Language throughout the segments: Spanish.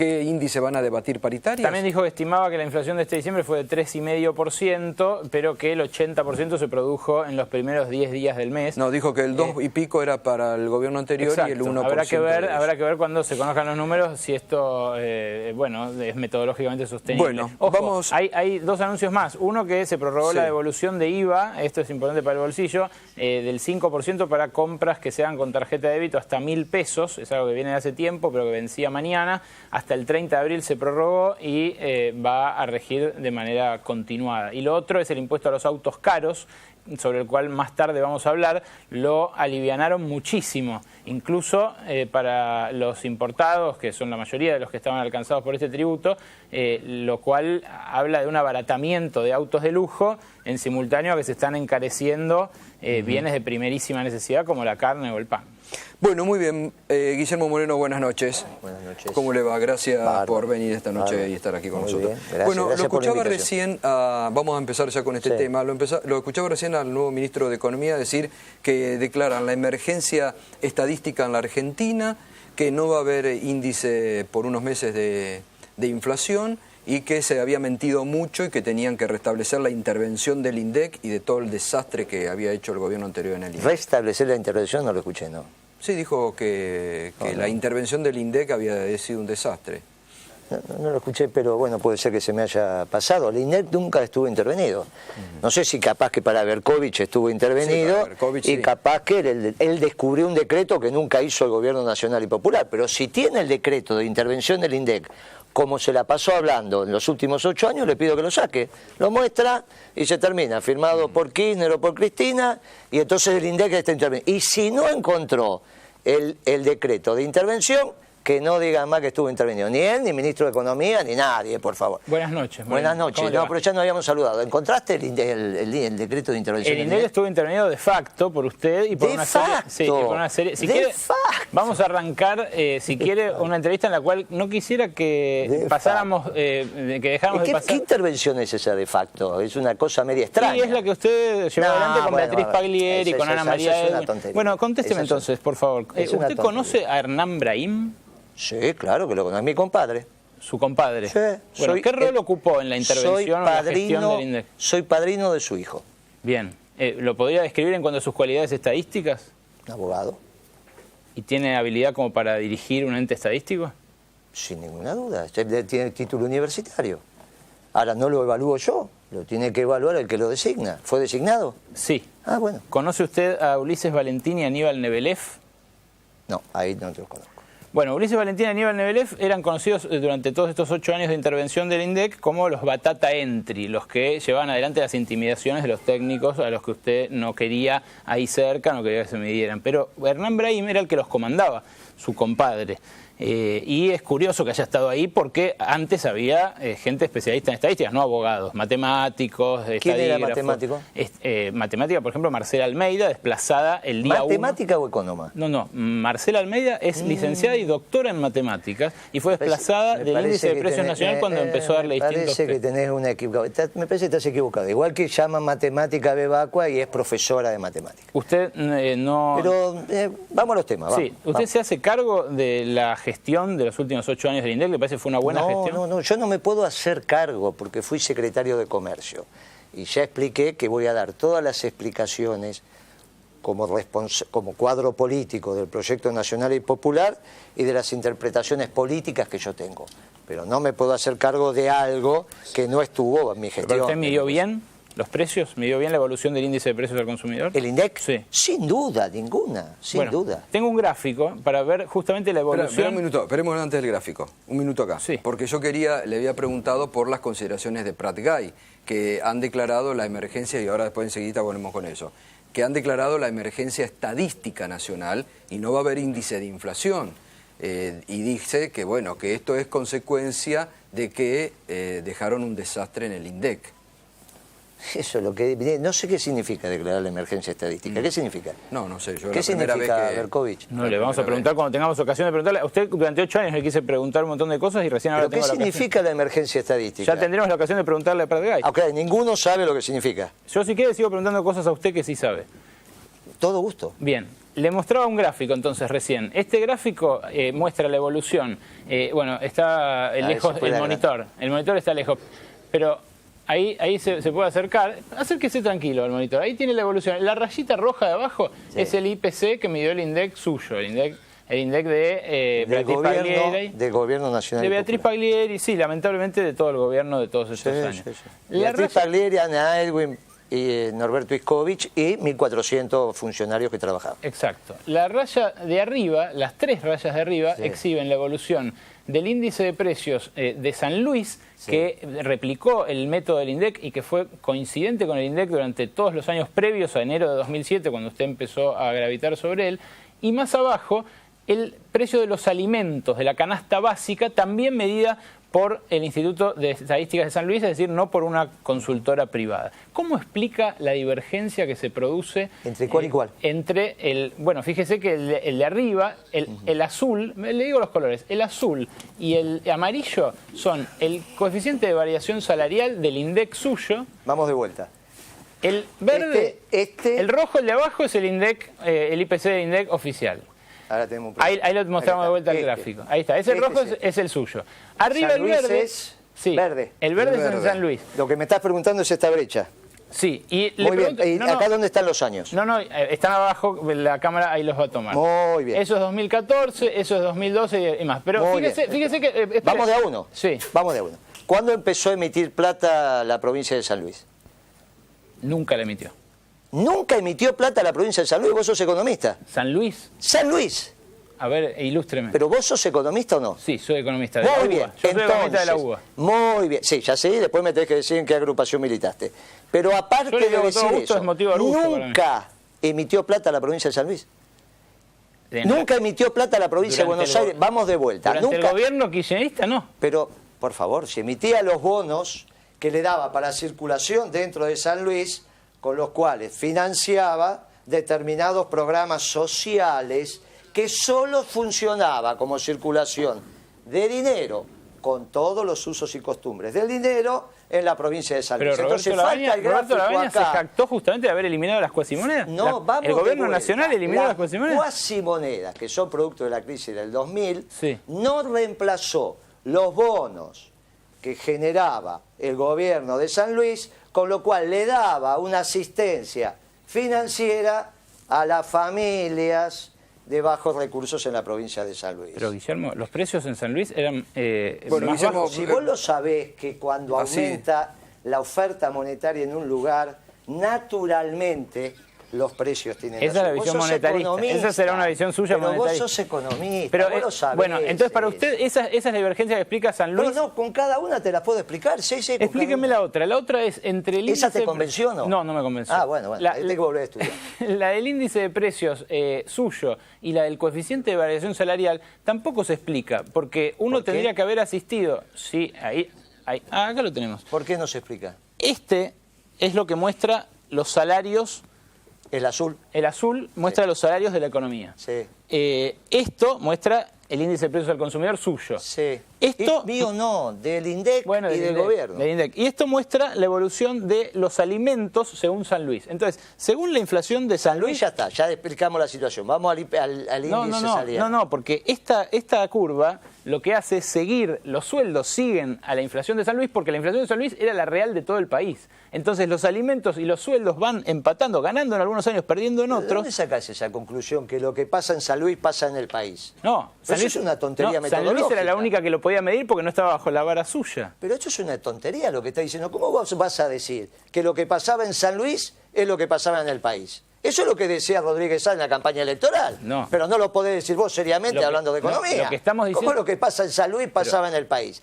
¿Qué índice van a debatir paritarias? También dijo que estimaba que la inflación de este diciembre fue de 3,5%, pero que el 80% se produjo en los primeros 10 días del mes. No, dijo que el 2 y pico era para el gobierno anterior. Exacto. Y el 1%. Habrá que ver cuando se conozcan los números si esto, bueno, es metodológicamente sostenible. Bueno, ojo, vamos... hay dos anuncios más. Uno, que se prorrogó la devolución de IVA, esto es importante para el bolsillo, del 5% para compras que se hagan con tarjeta de débito hasta 1.000 pesos. Es algo que viene de hace tiempo, pero que vencía mañana. Hasta el 30 de abril se prorrogó y va a regir de manera continuada. Y lo otro es el impuesto a los autos caros, sobre el cual más tarde vamos a hablar. Lo alivianaron muchísimo, incluso para los importados, que son la mayoría de los que estaban alcanzados por este tributo, lo cual habla de un abaratamiento de autos de lujo en simultáneo a que se están encareciendo bienes de primerísima necesidad como la carne o el pan. Bueno, muy bien. Guillermo Moreno, buenas noches. Buenas noches. ¿Cómo le va? Gracias por venir esta noche y estar aquí con nosotros. Gracias, bueno, gracias lo escuchaba recién, vamos a empezar ya con este tema, lo escuchaba recién al nuevo ministro de Economía decir que declaran la emergencia estadística en la Argentina, que no va a haber índice por unos meses de inflación y que se había mentido mucho y que tenían que restablecer la intervención del INDEC y de todo el desastre que había hecho el gobierno anterior en el INDEC. ¿Restablecer la intervención? No lo escuché, ¿no? Sí, dijo que la intervención del INDEC había sido un desastre. No lo escuché, pero bueno, puede ser que se me haya pasado. El INDEC nunca estuvo intervenido. No sé si capaz que para Berkovich estuvo intervenido, y capaz que él descubrió un decreto que nunca hizo el gobierno nacional y popular. Pero si tiene el decreto de intervención del INDEC, como se la pasó hablando en los últimos 8 años, le pido que lo saque. Lo muestra y se termina, firmado por Kirchner o por Cristina, y entonces el INDEC está intervenido. Y si no encontró el decreto de intervención, que no digan más que estuvo intervenido. Ni él, ni ministro de Economía, ni nadie, por favor. Buenas noches. Buenas noches. No, pero ya nos habíamos saludado. ¿Encontraste el decreto de intervención? El INDEC estuvo intervenido de facto por usted y por una serie. Sí, por una serie. Si quiere, vamos a arrancar, si quiere, una entrevista en la cual no quisiera que pasáramos, que dejáramos de pasar. ¿Qué intervención es esa de facto? Es una cosa media extraña. Sí, es la que usted llevó adelante con Beatriz Paglieri, con Ana María. Bueno, contésteme entonces, por favor. ¿Usted conoce a Hernán Brahim? Sí, claro que lo conozco, es mi compadre. ¿Su compadre? Sí. Bueno, ¿qué rol ocupó en la intervención o la gestión del INDEC? Soy padrino de su hijo. Bien. ¿Lo podría describir en cuanto a sus cualidades estadísticas? Abogado. ¿Y tiene habilidad como para dirigir un ente estadístico? Sin ninguna duda. Tiene título universitario. Ahora no lo evalúo yo, lo tiene que evaluar el que lo designa. ¿Fue designado? Sí. Ah, bueno. ¿Conoce usted a Ulises Valentín y Aníbal Nebelev? No, ahí no te los conozco. Bueno, Ulises Valentín y Aníbal Nebelev eran conocidos durante todos estos 8 años de intervención del INDEC como los batata entry, los que llevaban adelante las intimidaciones de los técnicos a los que usted no quería ahí cerca, no quería que se midieran. Pero Hernán Brahim era el que los comandaba, su compadre. Y es curioso que haya estado ahí porque antes había gente especialista en estadísticas, no abogados, matemáticos, ¿Quién era matemático? Matemática, por ejemplo, Marcela Almeida, desplazada el día 1. ¿Matemática o económica? No, Marcela Almeida es licenciada y doctora en matemáticas y fue desplazada del índice de precios nacional cuando empezó a darle distintos... Me parece que tenés una equivocación. Me parece que estás equivocado. Igual que llama matemática Bebacua y es profesora de matemáticas. Usted no... Pero vamos a los temas. Sí, ¿usted se hace cargo de la gestión de los últimos 8 años del INDEC? ¿Le parece que fue una buena gestión? No, yo no me puedo hacer cargo porque fui secretario de Comercio y ya expliqué que voy a dar todas las explicaciones como cuadro político del proyecto nacional y popular y de las interpretaciones políticas que yo tengo. Pero no me puedo hacer cargo de algo que no estuvo en mi gestión. ¿Pero usted midió bien los precios? ¿Midió bien la evolución del índice de precios al consumidor? ¿El INDEC? Sí. Sin duda, ninguna, sin duda. Tengo un gráfico para ver justamente la evolución... Espera un minuto, esperemos antes del gráfico. Un minuto acá. Sí. Porque yo le había preguntado por las consideraciones de Prat Gay, que han declarado la emergencia, y ahora después enseguida volvemos con eso, que han declarado la emergencia estadística nacional y no va a haber índice de inflación. Y dice que, bueno, que esto es consecuencia de que dejaron un desastre en el INDEC. Eso es lo que... No sé qué significa declarar la emergencia estadística. ¿Qué significa? No sé. Yo ¿Qué significa, Berkovich? No, le vamos a preguntar cuando tengamos ocasión de preguntarle. A usted durante 8 años le quise preguntar un montón de cosas y recién ahora tengo la ocasión. ¿Qué significa la emergencia estadística? Ya tendremos la ocasión de preguntarle a Prat Gay. Ok, ninguno sabe lo que significa. Yo si quiere sigo preguntando cosas a usted que sí sabe. Todo gusto. Bien. Le mostraba un gráfico entonces recién. Este gráfico muestra la evolución. Bueno, está lejos el monitor. El monitor está lejos. Pero ahí se puede acercar. Acérquese tranquilo al monitor. Ahí tiene la evolución. La rayita roja de abajo es el IPC que midió el INDEC suyo. El INDEC de Beatriz Paglieri. Del Gobierno Nacional. De Beatriz Paglieri, sí, lamentablemente de todo el gobierno de todos estos años. Sí. Beatriz Paglieri, Ana Edwin y Norberto Iscovich y 1.400 funcionarios que trabajaban. Exacto. La raya de arriba, las 3 rayas de arriba, exhiben la evolución del índice de precios de San Luis, que replicó el método del INDEC y que fue coincidente con el INDEC durante todos los años previos a enero de 2007, cuando usted empezó a gravitar sobre él. Y más abajo, el precio de los alimentos, de la canasta básica, también medida por el Instituto de Estadísticas de San Luis, es decir, no por una consultora privada. ¿Cómo explica la divergencia que se produce? ¿Entre cuál y cuál? Entre bueno, fíjese que el de arriba, el azul, le digo los colores, el azul y el amarillo son el coeficiente de variación salarial del INDEC suyo. Vamos de vuelta. El verde, el rojo, el de abajo es el INDEC, el IPC de INDEC oficial. Ahora tenemos ahí lo mostramos de vuelta al gráfico. Ahí está. Ese rojo es el suyo. Arriba San el Luis verde es verde. El verde es en San Luis. Lo que me estás preguntando es esta brecha. Sí. Y muy bien. ¿Y acá dónde están los años? No, están abajo, la cámara ahí los va a tomar. Muy bien. Eso es 2014, eso es 2012 y más. Pero fíjese que... Vamos de a uno. Sí. Vamos de a uno. ¿Cuándo empezó a emitir plata la provincia de San Luis? Nunca la emitió. ¿Nunca emitió plata la provincia de San Luis? ¿Vos sos economista? ¿San Luis? ¡San Luis! A ver, ilústreme. ¿Pero vos sos economista o no? Sí, soy economista de la UBA. Muy bien. Yo soy economista de la UBA. Muy bien. Sí, ya sé, después me tenés que decir en qué agrupación militaste. Pero aparte de decir eso, ¿nunca emitió plata la provincia de San Luis? ¿Nunca emitió plata la provincia de Buenos Aires? Vamos de vuelta. Durante el gobierno kirchnerista, no. Pero, por favor, si emitía los bonos que le daba para circulación dentro de San Luis, con los cuales financiaba determinados programas sociales que solo funcionaba como circulación de dinero, con todos los usos y costumbres del dinero en la provincia de San Luis. Pero Roberto Lavagna se jactó justamente de haber eliminado las cuasimonedas. No, vamos el gobierno nacional eliminó las cuasimonedas. Las cuasimonedas, que son producto de la crisis del 2000, no reemplazó los bonos que generaba el gobierno de San Luis, con lo cual le daba una asistencia financiera a las familias de bajos recursos en la provincia de San Luis. Pero Guillermo, los precios en San Luis eran bueno, más Guillermo, bajos. Si vos lo sabés que cuando aumenta la oferta monetaria en un lugar, naturalmente los precios tienen esa es la visión monetarista. Esa será una visión suya monetarista. Pero vos sos economista, pero, vos lo sabés. Bueno, entonces para usted esa es la divergencia que explica San Luis. Pero no, con cada una te la puedo explicar. Sí, explíqueme la otra. La otra es entre el índice... ¿Esa te convenció o no? No, no me convenció. Ah, bueno, ahí tengo que volver a estudiar. La del índice de precios suyo y la del coeficiente de variación salarial tampoco se explica, porque uno tendría que haber asistido... Sí, acá lo tenemos. ¿Por qué no se explica? Este es lo que muestra los salarios... El azul. El azul muestra los salarios de la economía. Sí. Esto muestra el índice de precios al consumidor suyo. Sí. Esto, mío no, del INDEC y del gobierno. Del INDEC. Y esto muestra la evolución de los alimentos según San Luis. Entonces, según la inflación de San Luis... Ya está, ya explicamos la situación. Vamos al índice salarial. No, porque esta curva lo que hace es seguir, los sueldos siguen a la inflación de San Luis, porque la inflación de San Luis era la real de todo el país. Entonces los alimentos y los sueldos van empatando, ganando en algunos años, perdiendo en otros. ¿De dónde sacás esa conclusión, que lo que pasa en San Luis pasa en el país? No, San Luis es una tontería metodológica. San Luis era la única que lo podía medir porque no estaba bajo la vara suya. Pero esto es una tontería lo que está diciendo. ¿Cómo vos vas a decir que lo que pasaba en San Luis es lo que pasaba en el país? Eso es lo que decía Rodríguez Sá en la campaña electoral. No. Pero no lo podés decir vos seriamente hablando de economía. Lo que estamos diciendo... ¿Cómo lo que pasa en San Luis pasaba en el país?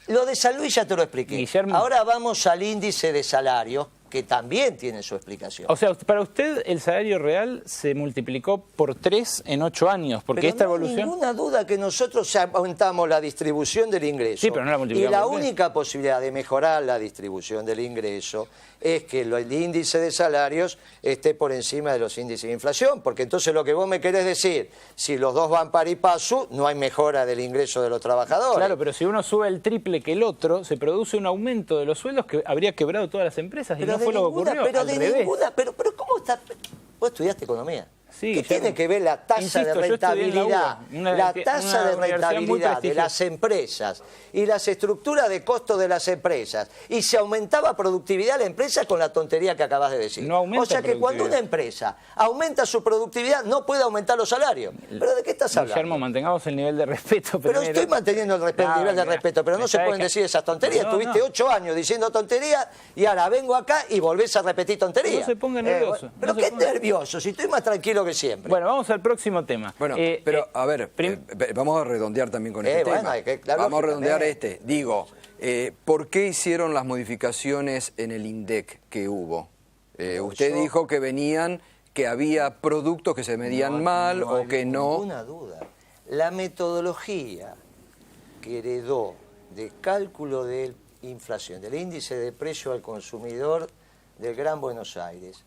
Lo de San Luis ya te lo expliqué. Guillermo... Ahora vamos al índice de salarios, que también tiene su explicación. O sea, para usted el salario real se multiplicó por 3 en 8 años, porque pero esta no evolución... hay ninguna duda que nosotros aumentamos la distribución del ingreso. Sí, pero no la multiplicamos. Y la única posibilidad de mejorar la distribución del ingreso es que el índice de salarios esté por encima de los índices de inflación, porque entonces lo que vos me querés decir, si los dos van par y paso, no hay mejora del ingreso de los trabajadores. Claro, pero si uno sube el triple que el otro, se produce un aumento de los sueldos que habría quebrado todas las empresas, y no fue lo que ocurrió. Pero ¿cómo está? Vos estudiaste economía. Sí, ¿Qué tiene que ver la tasa de rentabilidad? La tasa de rentabilidad de las empresas y las estructuras de costo de las empresas. Y se aumentaba productividad de la empresa con la tontería que acabas de decir. No aumenta o sea que cuando una empresa aumenta su productividad no puede aumentar los salarios. ¿Pero de qué estás hablando? Guillermo, mantengamos el nivel de respeto. Pero estoy manteniendo el nivel de respeto, pero no se pueden decir esas tonterías. Tuviste 8 años diciendo tonterías y ahora vengo acá y volvés a repetir tonterías. No se ponga nervioso. Pero qué nervioso, si estoy más tranquilo que siempre. Bueno, vamos al próximo tema. Bueno, pero a ver, vamos a redondear también con este tema. Vamos a redondear Digo, ¿por qué hicieron las modificaciones en el INDEC que hubo? Usted dijo que venían, que había productos que se medían mal o que no. No hay ninguna duda. La metodología que heredó de cálculo de inflación, del índice de precio al consumidor del Gran Buenos Aires,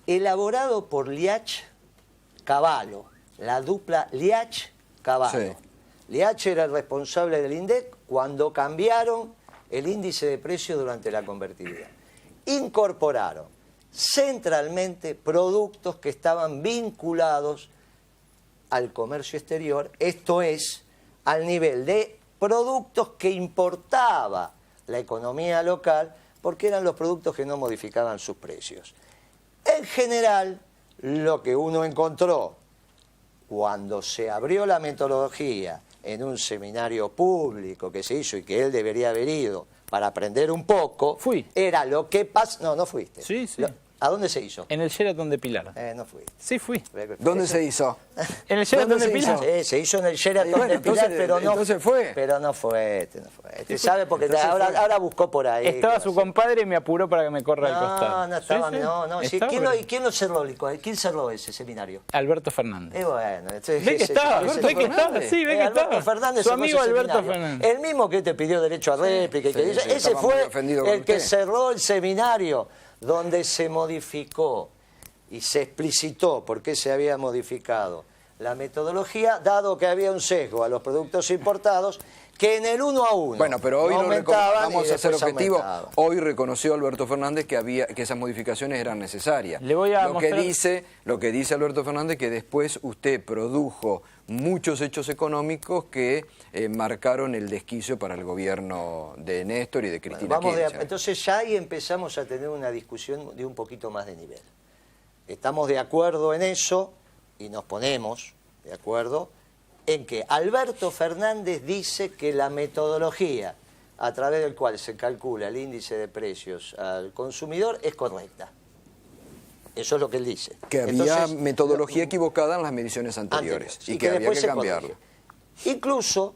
elaborado por Liach-Cavallo, la dupla Liach-Cavallo. Sí. Liach era el responsable del INDEC cuando cambiaron el índice de precio durante la convertibilidad. Incorporaron centralmente productos que estaban vinculados al comercio exterior, esto es, al nivel de productos que importaba la economía local, porque eran los productos que no modificaban sus precios. En general, lo que uno encontró cuando se abrió la metodología en un seminario público que se hizo y que él debería haber ido para aprender un poco, era lo que pasa... No, no fuiste. Sí, sí. ¿A dónde se hizo? En el Sheraton de Pilar. No fuiste. Sí, fui. ¿Dónde se hizo? En el Sheraton de Pilar. Sí, se hizo en el Sheraton de Pilar, pero no. Entonces fue. Pero no fue. ¿Te sabe? Porque ahora buscó por ahí. Estaba su compadre y me apuró para que me corra al costado. No estaba, no. ¿Quién lo cerró? ¿Quién cerró ese seminario? Alberto Fernández. Bueno. Ve que estaba, ve que estaba. Sí, ve que estaba. Alberto Fernández. Su amigo Alberto Fernández. El mismo que te pidió derecho a réplica. Ese fue el que cerró el seminario, donde se modificó y se explicitó por qué se había modificado la metodología, dado que había un sesgo a los productos importados que en el 1 a 1 Bueno, pero hoy vamos a ser objetivos. Hoy reconoció Alberto Fernández que esas modificaciones eran necesarias. Le voy a mostrar... lo que dice Alberto Fernández, que después usted produjo muchos hechos económicos que marcaron el desquicio para el gobierno de Néstor y de Cristina Kirchner. Entonces ya ahí empezamos a tener una discusión de un poquito más de nivel. Estamos de acuerdo en eso y nos ponemos de acuerdo en que Alberto Fernández dice que la metodología a través del cual se calcula el índice de precios al consumidor es correcta. Eso es lo que él dice. Que había metodología equivocada en las mediciones anteriores y que había que cambiarla. Incluso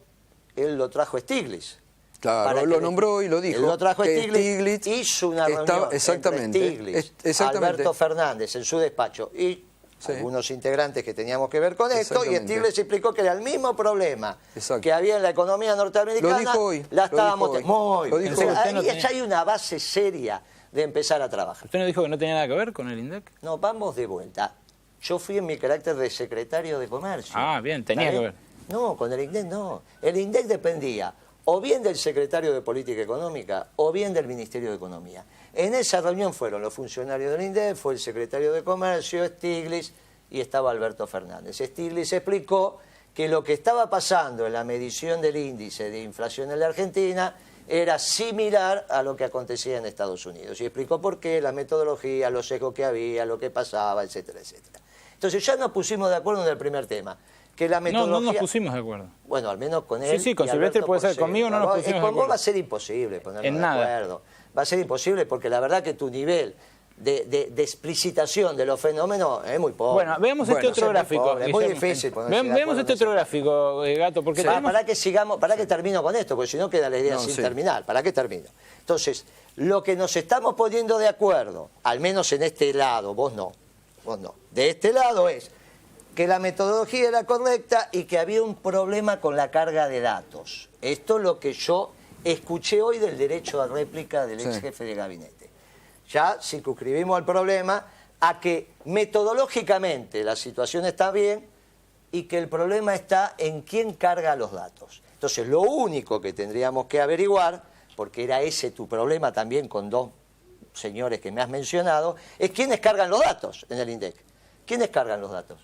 él lo trajo Stiglitz. Claro, lo nombró y lo dijo. Él lo trajo Stiglitz, hizo una reunión entre Stiglitz, Alberto Fernández en su despacho y algunos integrantes que teníamos que ver con esto, y Stiglitz explicó que era el mismo problema que había en la economía norteamericana. Lo dijo hoy. La estábamos teniendo. Ya hay una base seria de empezar a trabajar. ¿Usted no dijo que no tenía nada que ver con el INDEC? No, vamos de vuelta. Yo fui en mi carácter de secretario de Comercio. Ah, bien, tenía que ver. No, con el INDEC no. El INDEC dependía o bien del secretario de Política Económica o bien del Ministerio de Economía. En esa reunión fueron los funcionarios del INDEC, fue el secretario de Comercio, Stiglitz, y estaba Alberto Fernández. Stiglitz explicó que lo que estaba pasando en la medición del índice de inflación en la Argentina era similar a lo que acontecía en Estados Unidos. Y explicó por qué, la metodología, los sesgos que había, lo que pasaba, etcétera, etcétera. Entonces ya nos pusimos de acuerdo en el primer tema. Que la metodología... No nos pusimos de acuerdo. Bueno, al menos con él. Sí, con Silvestre puede ser, conmigo no nos pusimos de acuerdo. Con vos va a ser imposible ponernos de acuerdo. Va a ser imposible porque la verdad que tu nivel de explicitación de los fenómenos es muy pobre. Bueno, veamos este otro gráfico. Es muy difícil ponerse Veamos este otro gráfico, Gato, porque para que sigamos, para que termino con esto, porque si no queda la idea sin terminar. ¿Para qué termino? Entonces, lo que nos estamos poniendo de acuerdo, al menos en este lado, vos no, de este lado es que la metodología era correcta y que había un problema con la carga de datos. Esto es lo que yo escuché hoy del derecho a réplica del ex jefe de gabinete. Ya circunscribimos al problema a que metodológicamente la situación está bien y que el problema está en quién carga los datos. Entonces, lo único que tendríamos que averiguar, porque era ese tu problema también con dos señores que me has mencionado, es quiénes cargan los datos en el INDEC. ¿Quiénes cargan los datos?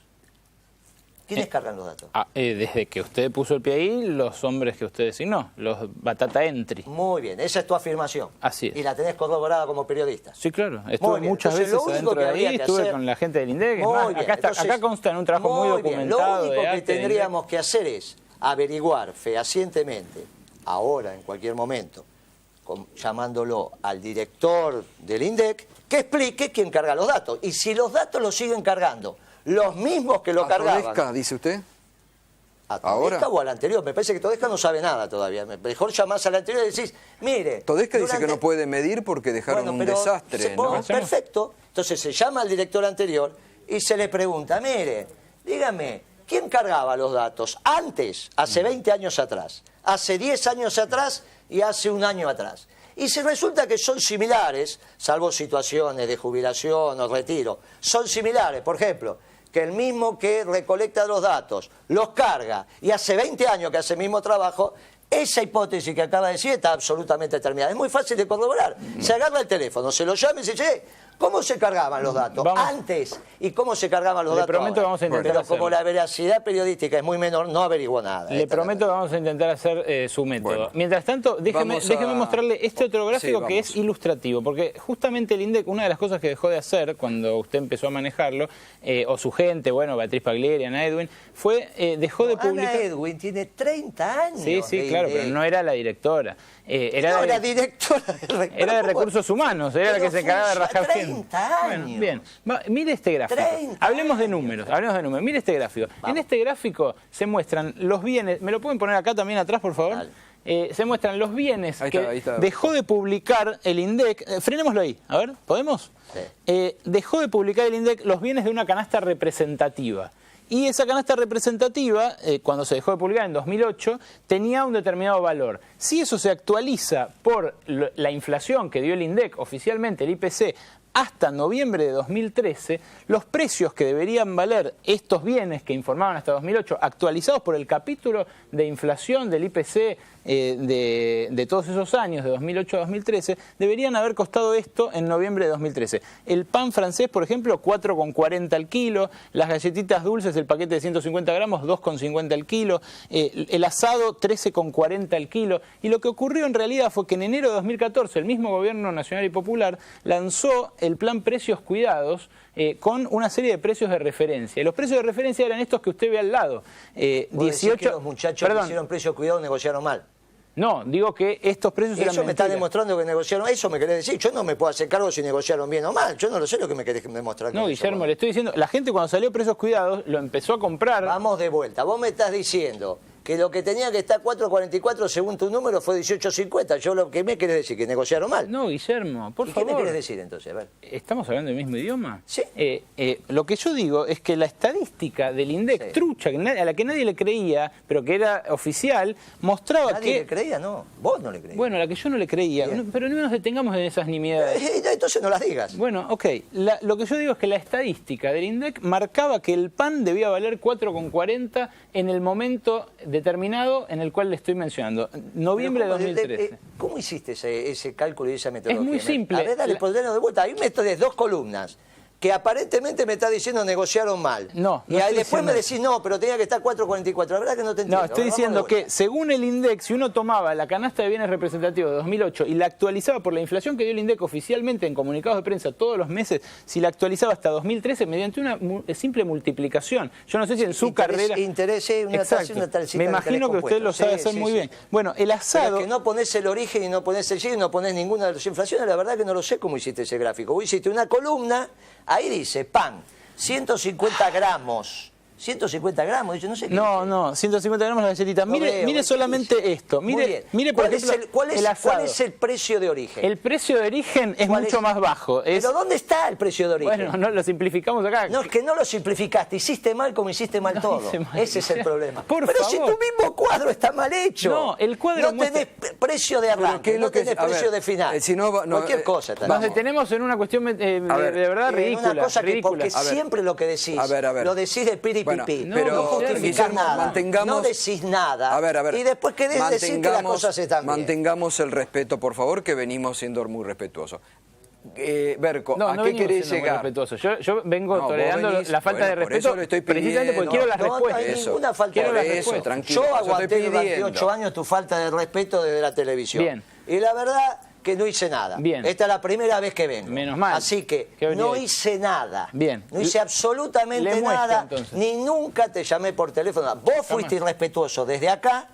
¿Quiénes cargan los datos? Desde que usted puso el pie ahí, los hombres que usted designó, los Batata Entry. Muy bien, esa es tu afirmación. Así es. Y la tenés corroborada como periodista. Sí, claro. Estuve muchas Entonces, veces adentro de ahí, estuve con la gente del INDEC. Acá consta en un trabajo muy documentado. Lo único que tendríamos que hacer es averiguar fehacientemente, ahora, en cualquier momento, llamándolo al director del INDEC, que explique quién carga los datos. Y si los datos los siguen cargando los mismos que lo cargaban. ¿Todesca, dice usted? ¿A Todesca o al anterior? Me parece que Todesca no sabe nada todavía. Mejor llamás al anterior y decís, mire... Todesca dice que no puede medir porque dejaron un desastre, ¿no? Perfecto. Entonces se llama al director anterior y se le pregunta, mire, dígame, ¿quién cargaba los datos antes, hace 20 años atrás, hace 10 años atrás y hace un año atrás? Y si resulta que son similares, salvo situaciones de jubilación o retiro, son similares, por ejemplo, que el mismo que recolecta los datos los carga y hace 20 años que hace el mismo trabajo, esa hipótesis que acaba de decir está absolutamente determinada. Es muy fácil de corroborar. Se agarra el teléfono, se lo llama y se dice, ¿cómo se cargaban los datos antes y cómo se cargaban los datos ahora? Vamos a intentar Pero como la veracidad periodística es muy menor, no averiguó nada. Le prometo que vamos a intentar hacer su método. Bueno, mientras tanto, déjeme mostrarle este otro gráfico que es ilustrativo, porque justamente el INDEC, una de las cosas que dejó de hacer cuando usted empezó a manejarlo, o su gente, bueno, Beatriz Paglieri, Ana Edwin, dejó de publicar... Ana Edwin tiene 30 años. Sí, claro, pero no era la directora. Era directora de Recursos Humanos, era la que se encargaba de rajar 30 años. Bueno, bien. Mire este gráfico. Hablemos de números. Mire este gráfico. Vamos. En este gráfico se muestran los bienes. ¿Me lo pueden poner acá también atrás, por favor? Se muestran los bienes que dejó de publicar el INDEC. Frenémoslo ahí. A ver, ¿podemos? Sí. Dejó de publicar el INDEC los bienes de una canasta representativa. Y esa canasta representativa, cuando se dejó de publicar en 2008, tenía un determinado valor. Si eso se actualiza por la inflación que dio el INDEC, oficialmente el IPC, hasta noviembre de 2013, los precios que deberían valer estos bienes que informaban hasta 2008, actualizados por el capítulo de inflación del IPC de todos esos años, de 2008 a 2013, deberían haber costado esto en noviembre de 2013. El pan francés, por ejemplo, 4,40 al kilo, las galletitas dulces, el paquete de 150 gramos, 2,50 al kilo, el asado, 13,40 al kilo. Y lo que ocurrió en realidad fue que en enero de 2014 el mismo gobierno nacional y popular lanzó el plan Precios Cuidados con una serie de precios de referencia. Y los precios de referencia eran estos que usted ve al lado. 18. Que los muchachos que hicieron Precios Cuidados negociaron mal. No, digo que estos precios eran Eso me está demostrando que negociaron, eso me querés decir. Yo no me puedo hacer cargo si negociaron bien o mal. Yo no lo sé lo que me querés demostrar. No, Guillermo, le estoy diciendo, la gente cuando salió Precios Cuidados lo empezó a comprar. Vamos de vuelta. Vos me estás diciendo que lo que tenía que estar 4.44 según tu número fue 18.50. Yo lo que me querés decir, que negociaron mal. No, Guillermo, por favor. ¿Qué me querés decir entonces? A ver. ¿Estamos hablando del mismo idioma? Sí. Lo que yo digo es que la estadística del INDEC trucha, a la que nadie le creía, pero que era oficial, mostraba ¿Nadie le creía? No, vos no le creías. Bueno, a la que yo no le creía, pero no nos detengamos en esas nimiedades. Entonces no las digas. Bueno, ok. Lo que yo digo es que la estadística del INDEC marcaba que el pan debía valer 4,40 en el momento determinado en el cual le estoy mencionando, noviembre de 2013. ¿Cómo hiciste ese cálculo y esa metodología? Es muy simple. A ver, dale, ponelo de vuelta. Hay un método de 2 columnas que aparentemente me está diciendo negociaron mal. No, y después me decís, no, pero tenía que estar 4.44. La verdad que no te entiendo. No, estoy diciendo que según el INDEC, si uno tomaba la canasta de bienes representativos de 2008 y la actualizaba por la inflación que dio el INDEC oficialmente en comunicados de prensa todos los meses, si la actualizaba hasta 2013 mediante una simple multiplicación. Yo no sé si en su carrera... Me imagino que usted lo sabe hacer muy bien. Bueno, el asado... Pero que no ponés el origen y no ponés el y no ponés ninguna de las inflaciones, la verdad que no lo sé cómo hiciste ese gráfico. Vos hiciste una columna... Ahí dice, pan, 150 gramos. 150 gramos, yo no sé qué. No, 150 gramos la galletita. Mire solamente esto. Mire, por ejemplo, el asado. ¿Cuál es el precio de origen? El precio de origen es mucho más bajo. ¿Pero dónde está el precio de origen? Bueno, no lo simplificamos acá. No, es que no lo simplificaste. Hiciste mal como hiciste mal todo. Ese es el problema. Pero si tu mismo cuadro está mal hecho. No, el cuadro no tenés precio de arranque, no tenés precio de final. Cualquier cosa. Nos detenemos en una cuestión de verdad ridícula. Una cosa que porque siempre lo que decís, lo decís de piri. Bueno, pero no justificás nada, no decís nada, a ver, y después querés decir que las cosas están bien. Mantengamos el respeto, por favor, que venimos siendo muy respetuosos. Berco, no, ¿a qué querés llegar? Yo vengo tolerando la falta de respeto precisamente porque quiero las respuestas. No hay ninguna falta de respeto. Tranquilo, yo aguanté durante 8 años tu falta de respeto desde la televisión. Bien. Y la verdad que no hice nada. Bien. Esta es la primera vez que vengo. Menos mal. Así que no hice nada. Bien. No hice absolutamente nada, ni nunca te llamé por teléfono. Vos fuiste irrespetuoso desde acá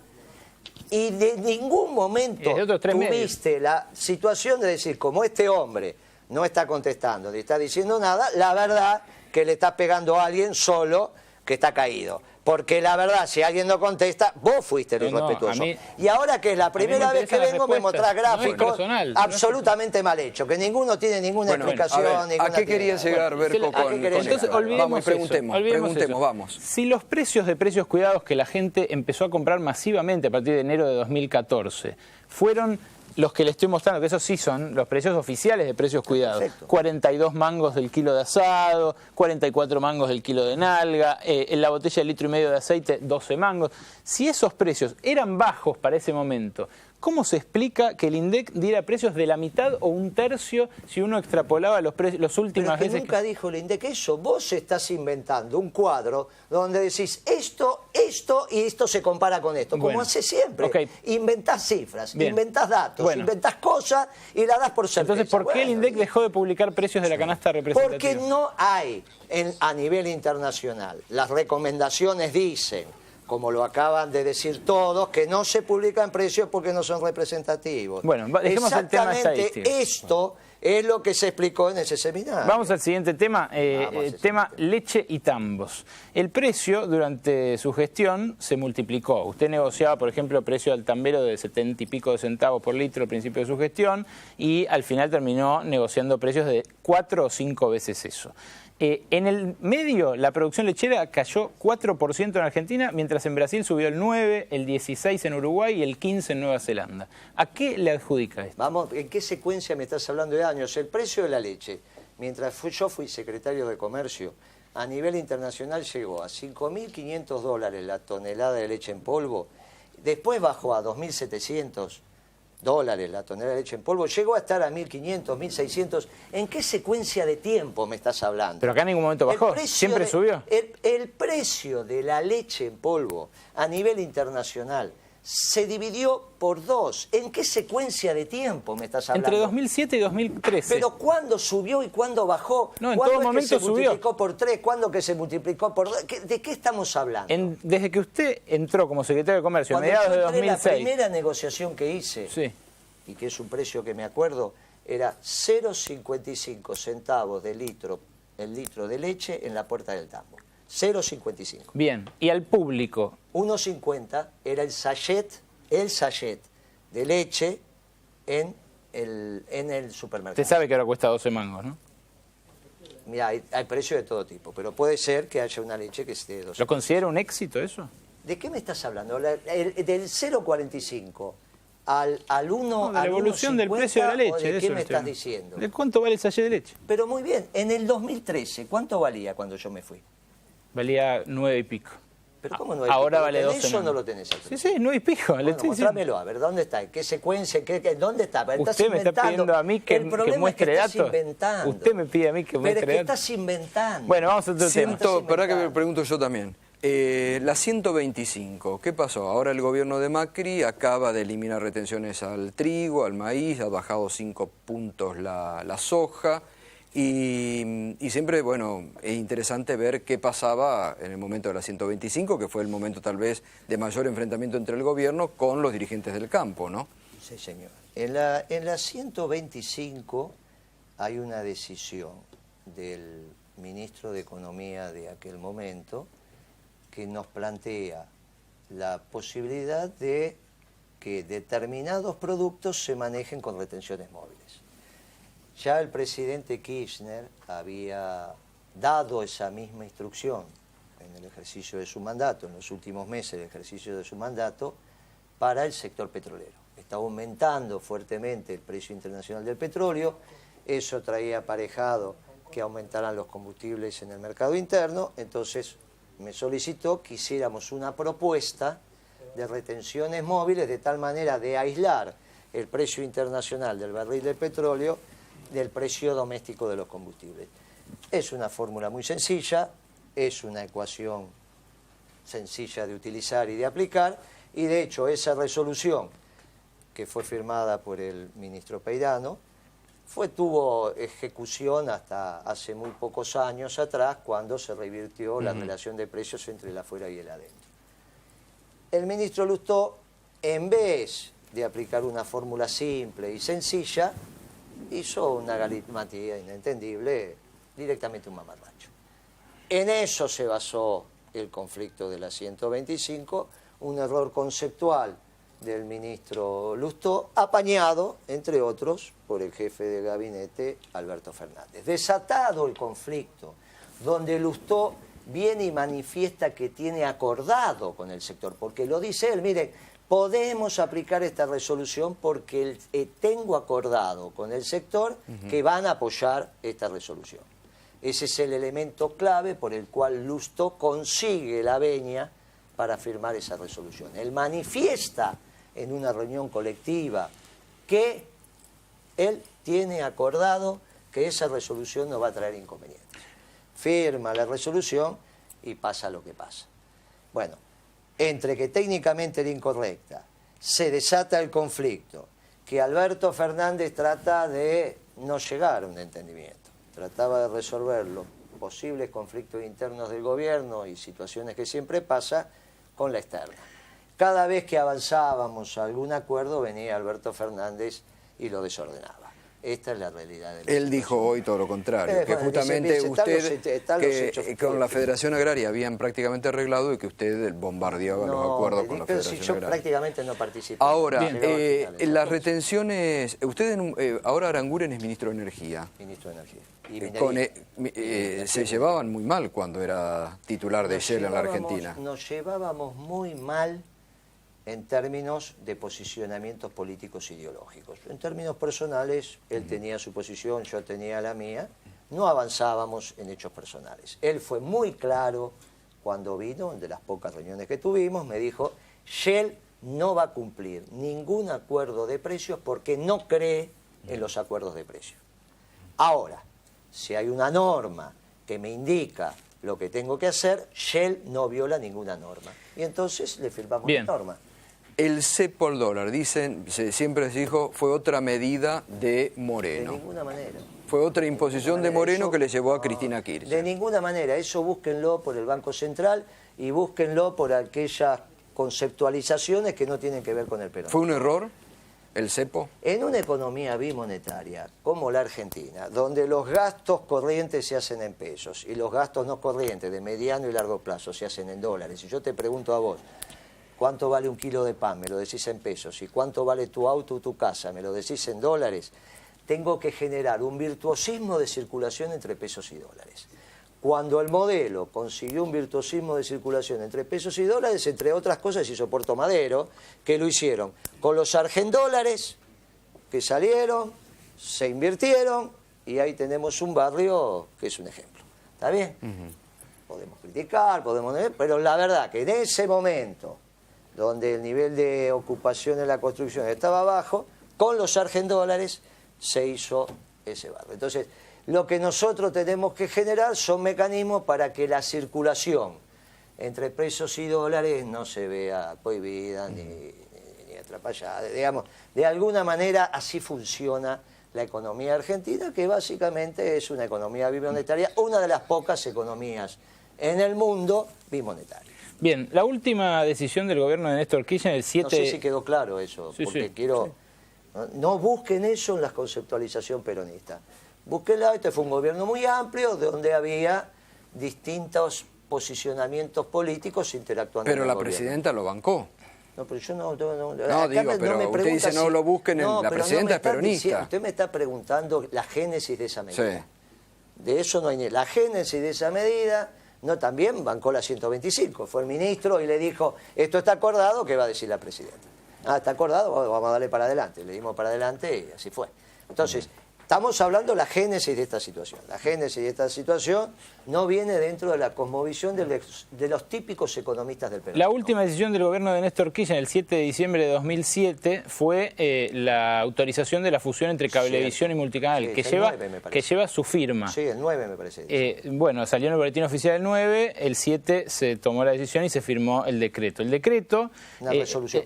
y de ningún momento tuviste la situación de decir, como este hombre no está contestando ni está diciendo nada, la verdad que le estás pegando a alguien solo que está caído. Porque la verdad, si alguien no contesta, vos fuiste el irrespetuoso. Y ahora que es la primera vez que vengo, me mostrás gráficos absolutamente mal hechos, que ninguno tiene ninguna explicación. ¿A qué quería llegar, Berco? Entonces, olvidemos preguntemos, vamos. Si los precios de precios cuidados que la gente empezó a comprar masivamente a partir de enero de 2014 fueron los que le estoy mostrando, que esos sí son los precios oficiales de precios cuidados. Perfecto. 42 mangos del kilo de asado, 44 mangos del kilo de nalga, en la botella de 1,5 litros de aceite, 12 mangos. Si esos precios eran bajos para ese momento, ¿cómo se explica que el INDEC diera precios de la mitad o un tercio si uno extrapolaba los precios las últimas veces? Nunca dijo el INDEC eso. Vos estás inventando un cuadro donde decís esto y esto se compara con esto, como hace siempre. Okay. Inventás cifras, inventás datos, inventás cosas y la das por certeza. Entonces, ¿por qué el INDEC dejó de publicar precios de la canasta representativa? Porque no hay a nivel internacional. Las recomendaciones dicen, como lo acaban de decir todos, que no se publican precios porque no son representativos. Bueno, dejemos el tema estadístico. Esto es lo que se explicó en ese seminario. Vamos al siguiente tema, tema leche y tambos. El precio durante su gestión se multiplicó. Usted negociaba, por ejemplo, el precio del tambero de 70 y pico de centavos por litro al principio de su gestión y al final terminó negociando precios de 4 o 5 veces eso. En el medio, la producción lechera cayó 4% en Argentina, mientras en Brasil subió el 9%, el 16% en Uruguay y el 15% en Nueva Zelanda. ¿A qué le adjudica esto? Vamos, ¿en qué secuencia me estás hablando de años? El precio de la leche, mientras yo fui secretario de Comercio, a nivel internacional llegó a $5.500 la tonelada de leche en polvo, después bajó a $2.700 la tonelada de leche en polvo, llegó a estar a 1.500, 1.600. ¿En qué secuencia de tiempo me estás hablando? Pero acá en ningún momento bajó, siempre subió. El precio de la leche en polvo a nivel internacional se dividió por 2. ¿En qué secuencia de tiempo me estás hablando? Entre 2007 y 2013. Pero ¿cuándo subió y cuándo bajó? No, en todo momento subió. ¿Cuándo se multiplicó por 3? ¿Cuándo que se multiplicó por 2? ¿De qué estamos hablando? Desde que usted entró como secretario de Comercio, a mediados de 2006. La primera negociación que hice, y que es un precio que me acuerdo, era 0,55 centavos de litro, el litro de leche en la puerta del tambo. 0,55. Bien, ¿y al público? 1,50 era el sachet de leche en el supermercado. Usted sabe que ahora cuesta 12 mangos, ¿no? Mira, hay precios de todo tipo, pero puede ser que haya una leche que esté de 12 ¿Lo considera un éxito eso? ¿De qué me estás hablando? Del 0,45 al 1, no, de la evolución del precio de la leche. ¿De qué me estás diciendo? ¿De cuánto vale el sachet de leche? Pero muy bien, en el 2013, ¿cuánto valía cuando yo me fui? Valía 9 y pico. ¿Pero cómo 9 y ahora pico? Vale 12. ¿Eso no lo tenés aquí? Sí, 9 y pico. Bueno, mostrámelo, a ver, ¿dónde está? ¿En qué secuencia? ¿Dónde está? Usted me está pidiendo a mí que muestre datos. Usted me pide a mí que muestre datos. Pero es que estás inventando. Bueno, vamos a otro tema. Para que me pregunto yo también. La 125, ¿qué pasó? Ahora el gobierno de Macri acaba de eliminar retenciones al trigo, al maíz, ha bajado 5 puntos la soja. Y siempre, bueno, es interesante ver qué pasaba en el momento de la 125, que fue el momento tal vez de mayor enfrentamiento entre el gobierno con los dirigentes del campo, ¿no? Sí, señor. En la 125 hay una decisión del ministro de Economía de aquel momento que nos plantea la posibilidad de que determinados productos se manejen con retenciones móviles. Ya el presidente Kirchner había dado esa misma instrucción en el ejercicio de su mandato, en los últimos meses del ejercicio de su mandato, para el sector petrolero. Está aumentando fuertemente el precio internacional del petróleo, eso traía aparejado que aumentaran los combustibles en el mercado interno, entonces me solicitó que hiciéramos una propuesta de retenciones móviles de tal manera de aislar el precio internacional del barril de petróleo del precio doméstico de los combustibles. Es una fórmula muy sencilla, es una ecuación sencilla de utilizar y de aplicar, y de hecho esa resolución que fue firmada por el ministro Peirano tuvo ejecución hasta hace muy pocos años atrás, cuando se revirtió la relación de precios entre el afuera y el adentro. El ministro Lustó, en vez de aplicar una fórmula simple y sencilla, hizo una galimatía inentendible, directamente un mamarracho. En eso se basó el conflicto de la 125, un error conceptual del ministro Lustó, apañado, entre otros, por el jefe de gabinete, Alberto Fernández. Desatado el conflicto, donde Lustó viene y manifiesta que tiene acordado con el sector, porque lo dice él, miren, podemos aplicar esta resolución porque tengo acordado con el sector que van a apoyar esta resolución. Ese es el elemento clave por el cual Lustó consigue la venia para firmar esa resolución. Él manifiesta en una reunión colectiva que él tiene acordado que esa resolución no va a traer inconvenientes. Firma la resolución y pasa lo que pasa. Bueno, entre que técnicamente era incorrecta, se desata el conflicto, que Alberto Fernández trata de no llegar a un entendimiento, trataba de resolver los posibles conflictos internos del gobierno y situaciones que siempre pasa con la externa. Cada vez que avanzábamos a algún acuerdo venía Alberto Fernández y lo desordenaba. Esta es la realidad de la Él dijo hoy todo lo contrario, que justamente usted con la Federación Agraria habían prácticamente arreglado y que usted bombardeaba los acuerdos con la Federación Agraria. Yo prácticamente no participé. Ahora, las retenciones, usted ahora Aranguren es ministro de Energía. Ministro de Energía. Se llevaban muy mal cuando era titular de Shell en la Argentina. Nos llevábamos muy mal en términos de posicionamientos políticos ideológicos. En términos personales, él tenía su posición, yo tenía la mía, no avanzábamos en hechos personales. Él fue muy claro cuando vino, de las pocas reuniones que tuvimos, me dijo, Shell no va a cumplir ningún acuerdo de precios porque no cree en los acuerdos de precios. Ahora, si hay una norma que me indica lo que tengo que hacer, Shell no viola ninguna norma. Y entonces le firmamos la norma. El cepo al dólar, dicen, siempre se dijo, fue otra medida de Moreno. De ninguna manera. Fue otra imposición de Moreno que le llevó a Cristina Kirchner. De ninguna manera, eso búsquenlo por el Banco Central y búsquenlo por aquellas conceptualizaciones que no tienen que ver con el peronismo. ¿Fue un error el cepo? En una economía bimonetaria como la Argentina, donde los gastos corrientes se hacen en pesos y los gastos no corrientes de mediano y largo plazo se hacen en dólares, y yo te pregunto a vos, ¿cuánto vale un kilo de pan? Me lo decís en pesos. ¿Y cuánto vale tu auto o tu casa? Me lo decís en dólares. Tengo que generar un virtuosismo de circulación entre pesos y dólares. Cuando el modelo consiguió un virtuosismo de circulación entre pesos y dólares, entre otras cosas hizo Puerto Madero, que lo hicieron con los argendólares que salieron, se invirtieron, y ahí tenemos un barrio que es un ejemplo. ¿Está bien? Podemos criticar, pero la verdad que en ese momento, donde el nivel de ocupación en la construcción estaba bajo, con los argendólares se hizo ese barrio. Entonces, lo que nosotros tenemos que generar son mecanismos para que la circulación entre pesos y dólares no se vea cohibida ni atrapallada. Digamos, de alguna manera así funciona la economía argentina, que básicamente es una economía bimonetaria, una de las pocas economías en el mundo bimonetarias. Bien, la última decisión del gobierno de Néstor Kirchner, el 7... No sé si quedó claro eso, porque quiero... No busquen eso en la conceptualización peronista. Búsquenla, este fue un gobierno muy amplio, donde había distintos posicionamientos políticos interactuando. Pero la presidenta lo bancó. No, pero yo no digo, pero usted dice no lo busquen, la presidenta es peronista. Usted me está preguntando la génesis de esa medida. Sí. De eso no hay ni... La génesis de esa medida... No, también bancó la 125, fue el ministro y le dijo, esto está acordado, ¿qué va a decir la presidenta? Ah, está acordado, vamos a darle para adelante. Le dimos para adelante y así fue. Entonces, Estamos hablando de la génesis de esta situación. La génesis de esta situación no viene dentro de la cosmovisión de los típicos economistas del Perú. La última decisión del gobierno de Néstor Kirchner, el 7 de diciembre de 2007, fue la autorización de la fusión entre Cablevisión y Multicanal, Sí, que lleva su firma. Sí, el 9 me parece. Bueno, salió en el boletín oficial el 9, el 7 se tomó la decisión y se firmó el decreto. El decreto,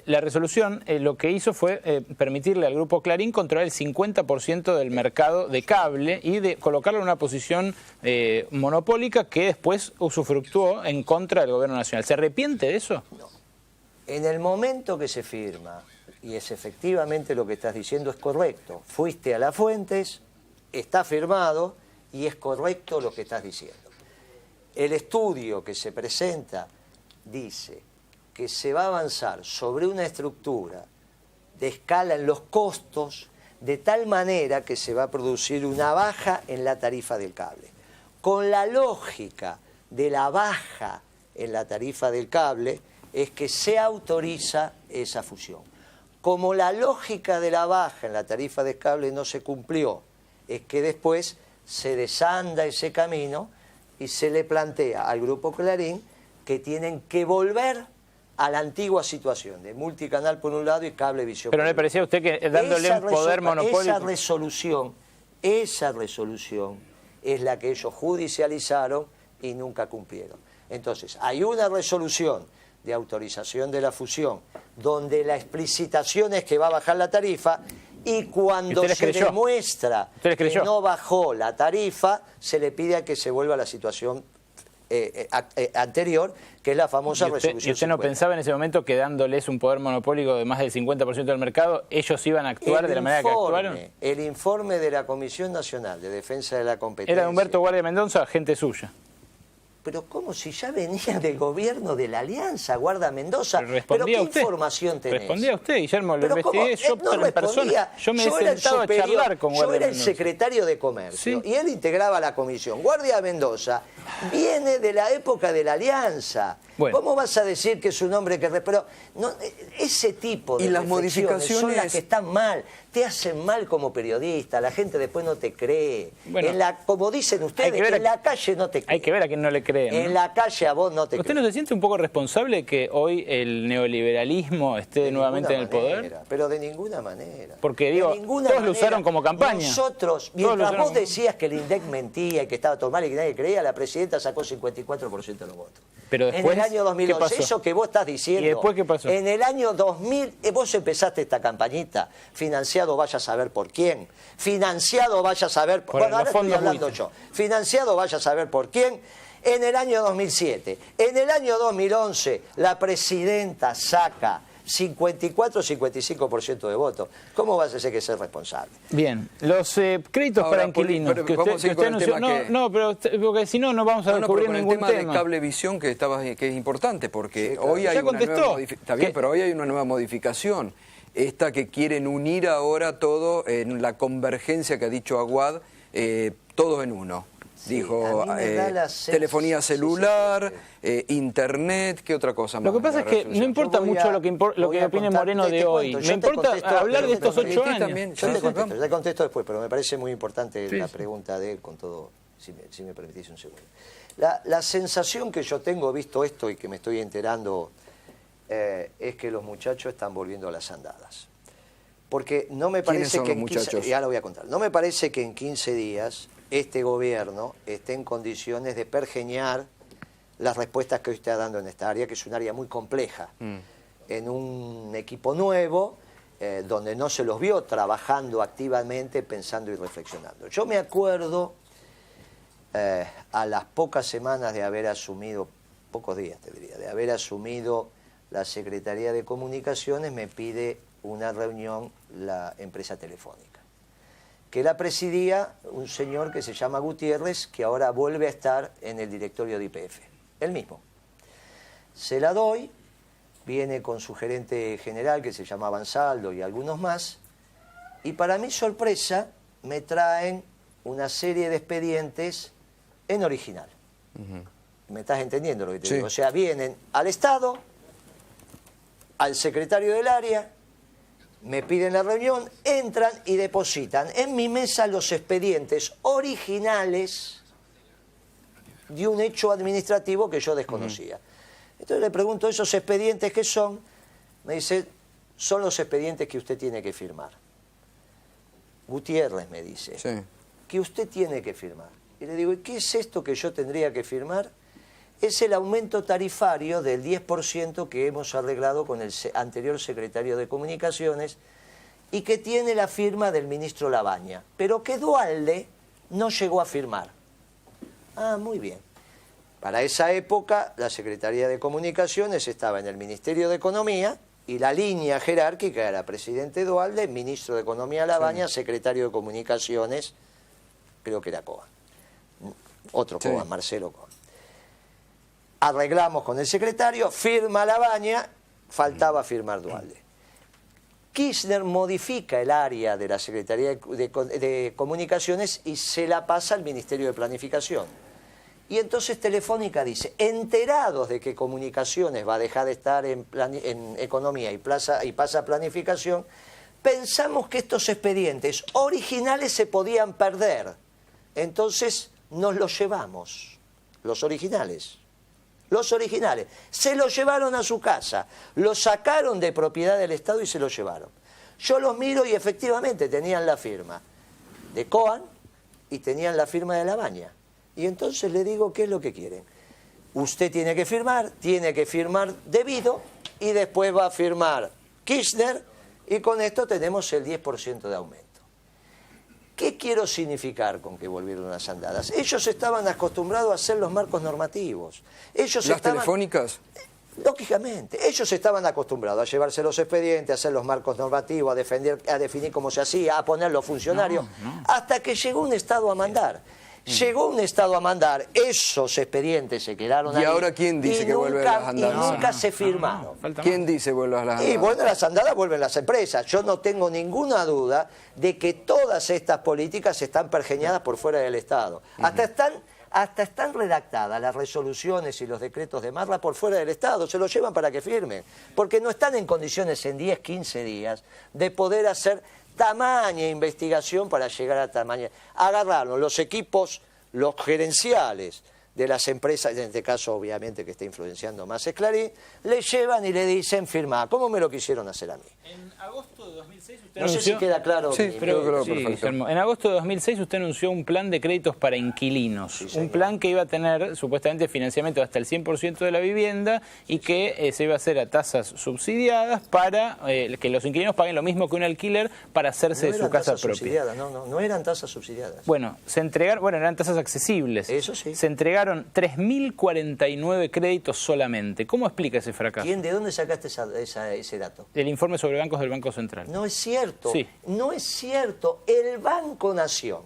la resolución, lo que hizo fue permitirle al Grupo Clarín controlar el 50% del mercado de cable y de colocarlo en una posición monopólica que después usufructuó en contra del gobierno nacional. ¿Se arrepiente de eso? No. En el momento que se firma, y es efectivamente lo que estás diciendo es correcto, fuiste a las fuentes, está firmado y es correcto lo que estás diciendo. El estudio que se presenta dice que se va a avanzar sobre una estructura de escala en los costos de tal manera que se va a producir una baja en la tarifa del cable. Con la lógica de la baja en la tarifa del cable es que se autoriza esa fusión. Como la lógica de la baja en la tarifa del cable no se cumplió, es que después se desanda ese camino y se le plantea al Grupo Clarín que tienen que volver a la antigua situación de multicanal por un lado y Cablevisión. Pero ¿no le parecía a usted que dándole un poder monopólico? Esa resolución es la que ellos judicializaron y nunca cumplieron. Entonces, hay una resolución de autorización de la fusión donde la explicitación es que va a bajar la tarifa y cuando se demuestra que no bajó la tarifa, se le pide a que se vuelva a la situación anterior, que es la famosa resolución. ¿Y usted no pensaba en ese momento que dándoles un poder monopólico de más del 50% del mercado, ellos iban a actuar de la manera que actuaron? El informe de la Comisión Nacional de Defensa de la Competencia... Era de Humberto Guardia Mendoza, gente suya. Pero ¿cómo si ya venía del gobierno de la Alianza, Guarda Mendoza? ¿Pero qué información tenés? Respondía usted, Guillermo, lo investigué yo en persona. Yo me he sentado a charlar con Guardia Mendoza. Yo era el secretario de Comercio y él integraba la comisión. Guardia Mendoza viene de la época de la Alianza. Bueno. ¿Cómo vas a decir que es un hombre que... Pero no, ese tipo de modificaciones son las que están mal, te hacen mal como periodista, la gente después no te cree. Bueno, como dicen ustedes, en la calle no te creen. Hay que ver a quién no le creen, ¿no? En la calle a vos no te creen. ¿Usted no se siente un poco responsable que hoy el neoliberalismo esté nuevamente en el poder? Pero de ninguna manera. Porque digo, todos lo usaron como campaña. Nosotros, mientras vos decías que el INDEC mentía y que estaba todo mal y que nadie creía, la presidenta sacó 54% de los votos. Pero después, en el año 2011, eso que vos estás diciendo. ¿Y después qué pasó? En el año 2000, vos empezaste esta campañita, financiado vaya a saber por quién, financiado vaya a saber por... Bueno, ahora estoy hablando yo. Financiado vaya a saber por quién. En el año 2007, en el año 2011, la presidenta saca 54-55% de votos. ¿Cómo vas a ser que ser responsable? Bien, los créditos para inquilinos que usted anunció, pero porque si no, no vamos a descubrir ningún tema. El tema de Cablevisión que es importante, porque hoy hay una nueva modificación. Está bien, pero hoy hay una nueva modificación. Esta que quieren unir ahora todo en la convergencia que ha dicho Aguad, todo en uno. Dijo telefonía celular, internet, ¿qué otra cosa más? Lo que pasa es que no importa mucho lo que opine Moreno de hoy. Me importa hablar de estos 8 años. Yo te contesto después, pero me parece muy importante la pregunta de él con todo, si me permitís un segundo. La sensación que yo tengo visto esto y que me estoy enterando es que los muchachos están volviendo a las andadas. Porque no me parece que en 15, ya lo voy a contar, no me parece que en 15 días este gobierno esté en condiciones de pergeñar las respuestas que hoy está dando en esta área, que es un área muy compleja, en un equipo nuevo, donde no se los vio trabajando activamente, pensando y reflexionando. Yo me acuerdo, a las pocas semanas de haber asumido, pocos días te diría, de haber asumido la Secretaría de Comunicaciones, me pide una reunión la empresa telefónica, que la presidía un señor que se llama Gutiérrez, que ahora vuelve a estar en el directorio de YPF, él mismo. Se la doy, viene con su gerente general que se llama Ansaldo y algunos más, y para mi sorpresa me traen una serie de expedientes en original. ¿Me estás entendiendo lo que te digo? O sea, vienen al Estado, al secretario del área, me piden la reunión, entran y depositan en mi mesa los expedientes originales de un hecho administrativo que yo desconocía. Entonces le pregunto, ¿esos expedientes qué son? Me dice, son los expedientes que usted tiene que firmar. Gutiérrez me dice, sí, que usted tiene que firmar. Y le digo, ¿y qué es esto que yo tendría que firmar? Es el aumento tarifario del 10% que hemos arreglado con el anterior secretario de Comunicaciones y que tiene la firma del ministro Labaña, pero que Duhalde no llegó a firmar. Ah, muy bien. Para esa época, la Secretaría de Comunicaciones estaba en el Ministerio de Economía y la línea jerárquica era presidente Duhalde, ministro de Economía Labaña, sí, secretario de Comunicaciones, creo que era Coan. Otro Coan, sí, Marcelo Coan. Arreglamos con el secretario, firma Labaña, faltaba firmar Duhalde. Kirchner modifica el área de la Secretaría de Comunicaciones y se la pasa al Ministerio de Planificación. Y entonces Telefónica dice, enterados de que Comunicaciones va a dejar de estar en Economía y pasa a Planificación, pensamos que estos expedientes originales se podían perder. Entonces nos los llevamos, los originales. Los originales. Se los llevaron a su casa, los sacaron de propiedad del Estado y se los llevaron. Yo los miro y efectivamente tenían la firma de Coan y tenían la firma de Labaña. Y entonces le digo, ¿qué es lo que quieren? Usted tiene que firmar debido y después va a firmar Kirchner y con esto tenemos el 10% de aumento. ¿Qué quiero significar con que volvieron las andadas? Ellos estaban acostumbrados a hacer los marcos normativos. ¿Las telefónicas? Lógicamente. Ellos estaban acostumbrados a llevarse los expedientes, a hacer los marcos normativos, a definir cómo se hacía, a poner los funcionarios, hasta que llegó un Estado a mandar. Llegó un Estado a mandar, esos expedientes se quedaron ahí. ¿Y ahora quién dice que vuelve a las andadas? Y nunca se firmaron. ¿Quién dice vuelve a las andadas? Y bueno, las andadas vuelven las empresas. Yo no tengo ninguna duda de que todas estas políticas están pergeñadas por fuera del Estado. Hasta están redactadas las resoluciones y los decretos de Marra por fuera del Estado. Se los llevan para que firmen. Porque no están en condiciones en 10, 15 días de poder hacer tamaña investigación para llegar a tamaña. Agarraron los equipos, los gerenciales de las empresas, en este caso obviamente que está influenciando más es Clarín, le llevan y le dicen firma. ¿Cómo me lo quisieron hacer a mí? En agosto de 2006 usted no sé si queda claro. Sí, pero sí, en agosto de 2006 usted anunció un plan de créditos para inquilinos. Sí, un plan que iba a tener supuestamente financiamiento hasta el 100% de la vivienda y que se iba a hacer a tasas subsidiadas para que los inquilinos paguen lo mismo que un alquiler para hacerse de su casa propia. No eran tasas subsidiadas. Bueno, eran tasas accesibles. Eso sí. Se entregaron 3.049 créditos solamente. ¿Cómo explica ese fracaso? ¿De dónde sacaste ese dato? El informe sobre bancos del Banco Central. No es cierto. Sí. No es cierto. El Banco Nación,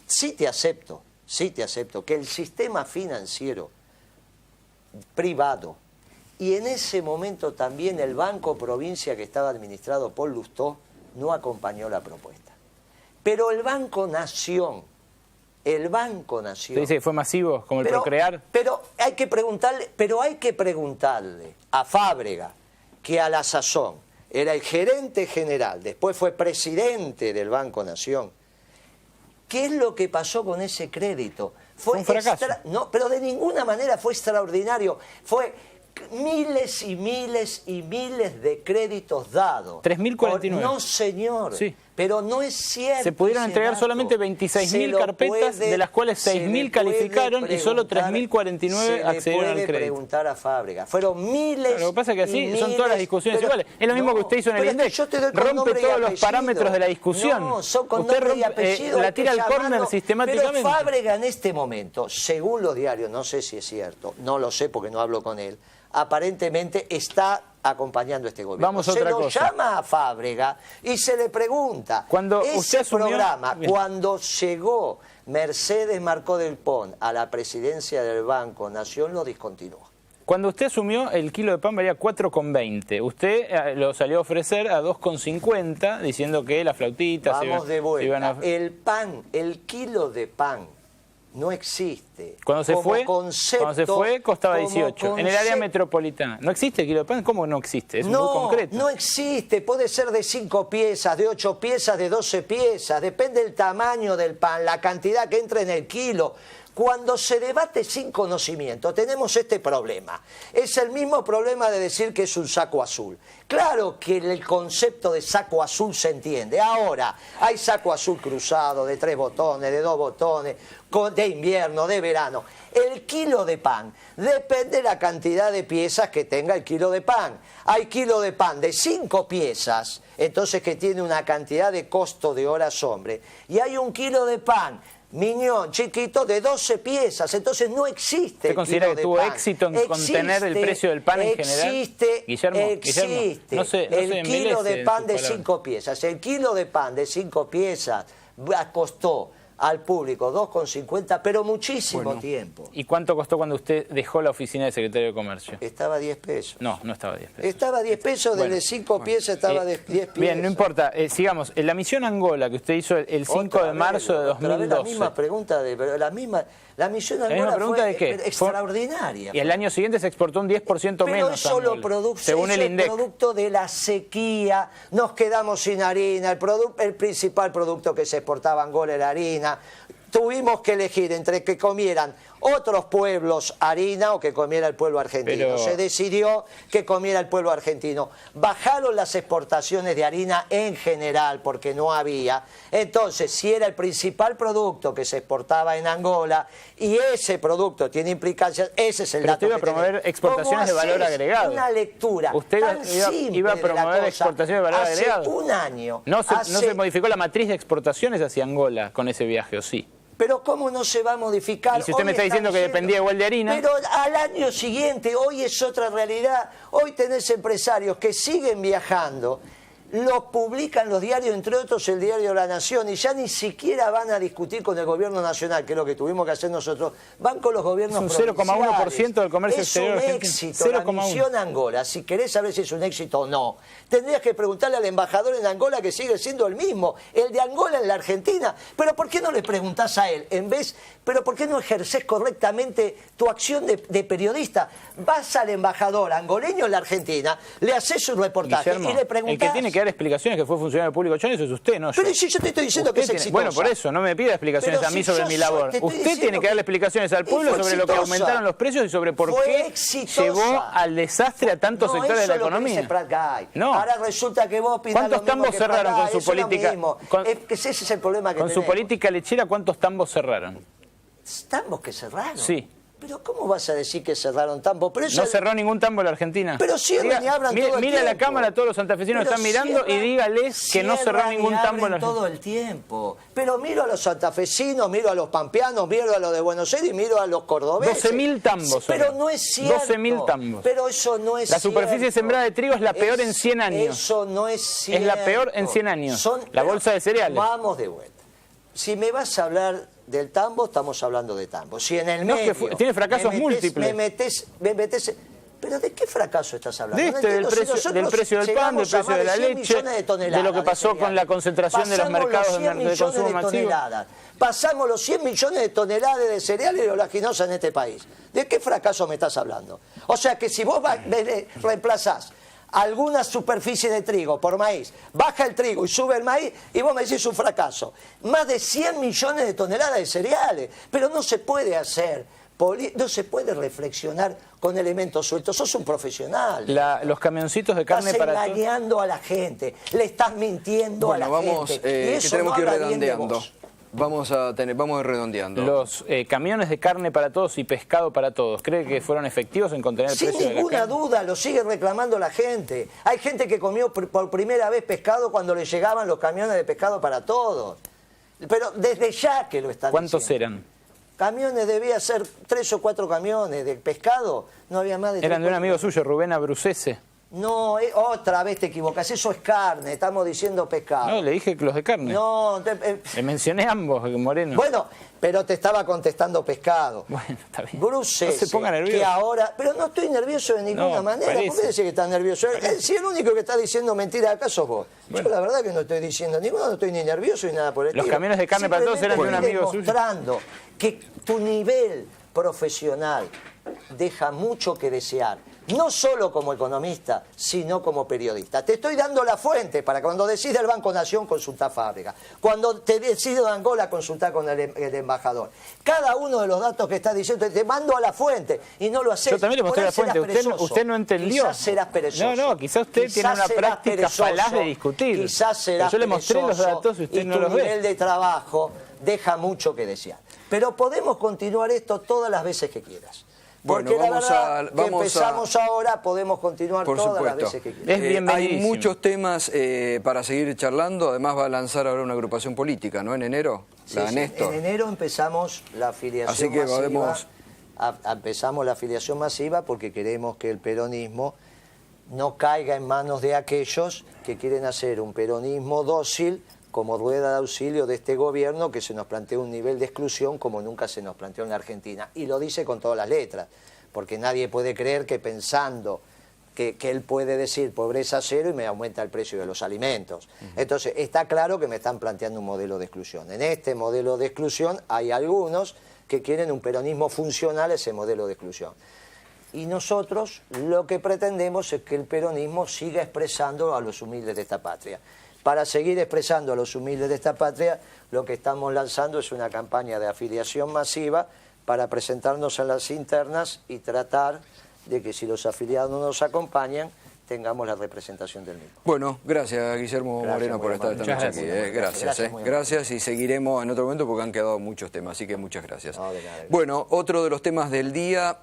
sí te acepto que el sistema financiero privado y en ese momento también el Banco Provincia que estaba administrado por Lustó no acompañó la propuesta. Pero el Banco Nación... ¿Usted dice que fue masivo, como el Procrear? Pero hay que preguntarle a Fábrega, que a la sazón era el gerente general, después fue presidente del Banco Nación. ¿Qué es lo que pasó con ese crédito? Fue un fracaso. No, pero de ninguna manera fue extraordinario. Fue miles y miles y miles de créditos dados. 3.049. No, señor. Sí. Pero no es cierto. Se pudieron entregar solamente 26.000 carpetas, de las cuales 6.000 calificaron y solo 3.049 accedieron al crédito. Se le puede preguntar a Fábrega. Fueron miles. Lo que pasa es que así son todas las discusiones iguales. Es lo mismo que usted hizo en el INDEC. Rompe todos los parámetros de la discusión. No, son con nombre y apellido. La tira al córner sistemáticamente. Pero Fábrega en este momento, según los diarios, no sé si es cierto, no lo sé porque no hablo con él, aparentemente está acompañando este gobierno. Vamos a otra cosa. Se lo llama a Fábrega y se le pregunta. Cuando ese programa, cuando llegó Mercedes Marcó del Pon a la presidencia del Banco Nación, lo discontinuó. Cuando usted asumió, el kilo de pan valía 4,20. Usted lo salió a ofrecer a 2,50, diciendo que la flautita... Vamos de vuelta. El pan, el kilo de pan no existe. Cuando se fue costaba 18. En el área metropolitana. ¿No existe el kilo de pan? ¿Cómo no existe? Es muy concreto. No existe. Puede ser de 5 piezas, de 8 piezas, de 12 piezas. Depende del tamaño del pan, la cantidad que entra en el kilo. Cuando se debate sin conocimiento tenemos este problema. Es el mismo problema de decir que es un saco azul. Claro que el concepto de saco azul se entiende. Ahora, hay saco azul cruzado, de 3 botones, de 2 botones, de invierno, de verano. El kilo de pan depende de la cantidad de piezas que tenga el kilo de pan. Hay kilo de pan de 5 piezas, entonces que tiene una cantidad de costo de horas hombre. Y hay un kilo de pan miñón, chiquito, de 12 piezas, entonces no existe. ¿Usted considera que tuvo éxito en contener el precio del pan en general? Existe. No sé, el kilo de pan de 5 piezas. El kilo de pan de 5 piezas costó al público 2,50, pero muchísimo tiempo. ¿Y cuánto costó cuando usted dejó la oficina de secretario de Comercio? Estaba a 10 pesos. No estaba a 10 pesos. Estaba a 10 pesos, desde 5 piezas estaba a 10 piezas. Bien, no importa. Sigamos. La misión Angola que usted hizo el 5 de marzo de 2012. La misma pregunta, la misión Angola fue extraordinaria. Y el año siguiente se exportó un 10% menos. Pero eso lo produjo, según el INDEC. producto de la sequía. Nos quedamos sin harina. El principal producto que se exportaba a Angola era harina. Tuvimos que elegir entre que comieran otros pueblos harina o que comiera el pueblo argentino. Se decidió que comiera el pueblo argentino. Bajaron las exportaciones de harina en general porque no había. Entonces, si era el principal producto que se exportaba en Angola y ese producto tiene implicancias, ese es el dato. Usted iba a promover exportaciones de valor agregado. Una lectura. Usted iba a promover exportaciones de valor agregado. Hace un año. No se modificó la matriz de exportaciones hacia Angola con ese viaje, ¿o sí? Pero ¿cómo no se va a modificar? Y si usted me está diciendo que dependía igual de harina. Pero al año siguiente, hoy es otra realidad. Hoy tenés empresarios que siguen viajando, lo publican los diarios, entre otros el diario La Nación, y ya ni siquiera van a discutir con el gobierno nacional, que es lo que tuvimos que hacer nosotros. Van con los gobiernos provinciales. Es un 0,1% del comercio exterior. Es un éxito. La misión Angola, si querés saber si es un éxito o no, tendrías que preguntarle al embajador en Angola, que sigue siendo el mismo, el de Angola en la Argentina. Pero ¿por qué no le preguntás a él? Pero ¿por qué no ejercés correctamente tu acción de periodista? Vas al embajador angoleño en la Argentina, le haces un reportaje, Guillermo, y le preguntás... El que tiene que dar explicaciones, que fue funcionario público 8 años, es usted, no yo. Pero si yo te estoy diciendo que es exitosa. Bueno, por eso, no me pida explicaciones a mí sobre mi labor. Usted tiene que darle explicaciones al pueblo sobre lo que aumentaron los precios y sobre por qué llevó al desastre a tantos sectores de la economía. No. Ahora resulta que vos pidás ¿Cuántos tambos cerraron con su política? Ese es el problema que con su política lechera, ¿cuántos tambos cerraron? ¿Tambos que cerraron? Sí. Pero ¿cómo vas a decir que cerraron tambos? Pero no cerró ningún tambo en la Argentina. Pero cierran y abran todo el tiempo. Mire a la cámara, todos los santafesinos están mirando y dígales que no cerró ningún tambo en la Argentina. Todo el tiempo. Pero miro a los santafesinos, miro a los pampeanos, miro a los de Buenos Aires y miro a los cordobeses. 12.000 tambos. Pero no es cierto. 12.000 tambos. Pero eso no es cierto. La superficie sembrada de trigo es la peor en 100 años. Eso no es cierto. Es la peor en 100 años. La bolsa de cereales. Vamos de vuelta. Si me vas a hablar del tambo, estamos hablando de tambo. Si en el medio tiene fracasos múltiples. Me metés, ¿pero de qué fracaso estás hablando? Del precio del pan, del precio de la leche, de lo que pasó con la concentración de los mercados de consumo masivo. Pasamos los 100 millones de toneladas de cereales y oleaginosa en este país. ¿De qué fracaso me estás hablando? O sea que si vos reemplazás alguna superficie de trigo por maíz, baja el trigo y sube el maíz y vos me decís un fracaso. Más de 100 millones de toneladas de cereales. Pero no se puede hacer, no se puede reflexionar con elementos sueltos. Sos un profesional. Los camioncitos de carne para todos. Estás engañando a la gente, le estás mintiendo a la gente. Que tenemos que ir redondeando. Vamos a ir redondeando. Los camiones de carne para todos y pescado para todos, ¿cree que fueron efectivos en contener el precio de la carne? Sin ninguna duda, lo sigue reclamando la gente. Hay gente que comió por primera vez pescado cuando le llegaban los camiones de pescado para todos. Pero desde ya que lo están ¿Cuántos diciendo. eran? Camiones, debía ser 3 o 4 camiones de pescado, no había más de 3. Eran de un amigo suyo, Rubén Abrucese. No, otra vez te equivocas, eso es carne, estamos diciendo pescado. No, le dije que los de carne. No, le mencioné ambos, Moreno. Bueno, pero te estaba contestando pescado. Bueno, está bien. Bruce, no se ponga nervioso. Que ahora, pero no estoy nervioso de ninguna manera. Parece. ¿Por qué decís que estás nervioso? Si el único que está diciendo mentiras acá sos vos. Bueno. Yo la verdad que no estoy diciendo ninguno, no estoy ni nervioso ni nada por el estilo. Los camiones de carne para todos eran de un amigo suyo. Demostrando que tu nivel profesional deja mucho que desear. No solo como economista, sino como periodista. Te estoy dando la fuente para cuando decís del Banco Nación, consultá Fábrica. Cuando te decido de Angola, consultá con el embajador. Cada uno de los datos que estás diciendo, te mando a la fuente y no lo haces. Yo también le mostré la fuente. Usted no entendió. Quizás serás perezoso. No, quizás usted tiene una práctica falaz de discutir. Quizás serás yo le mostré los datos y usted no los ve. Tu nivel de trabajo deja mucho que desear. Pero podemos continuar esto todas las veces que quieras. Porque bueno, empezamos ahora, podemos continuar todas las veces que quieras. Hay muchos temas para seguir charlando, además va a lanzar ahora una agrupación política, ¿no? En enero, la Néstor. En enero empezamos la afiliación Así que masiva. Empezamos la afiliación masiva porque queremos que el peronismo no caiga en manos de aquellos que quieren hacer un peronismo dócil como rueda de auxilio de este gobierno que se nos plantea un nivel de exclusión como nunca se nos planteó en la Argentina. Y lo dice con todas las letras, porque nadie puede creer que pensando que él puede decir pobreza cero y me aumenta el precio de los alimentos. Entonces, está claro que me están planteando un modelo de exclusión. En este modelo de exclusión hay algunos que quieren un peronismo funcional a ese modelo de exclusión. Y nosotros lo que pretendemos es que el peronismo siga expresando a los humildes de esta patria. Para seguir expresando a los humildes de esta patria, lo que estamos lanzando es una campaña de afiliación masiva para presentarnos en las internas y tratar de que si los afiliados no nos acompañan, tengamos la representación del mismo. Bueno, gracias Guillermo Moreno por estar esta noche aquí. Gracias y seguiremos en otro momento porque han quedado muchos temas, así que muchas gracias. No, de nada. Bueno, otro de los temas del día...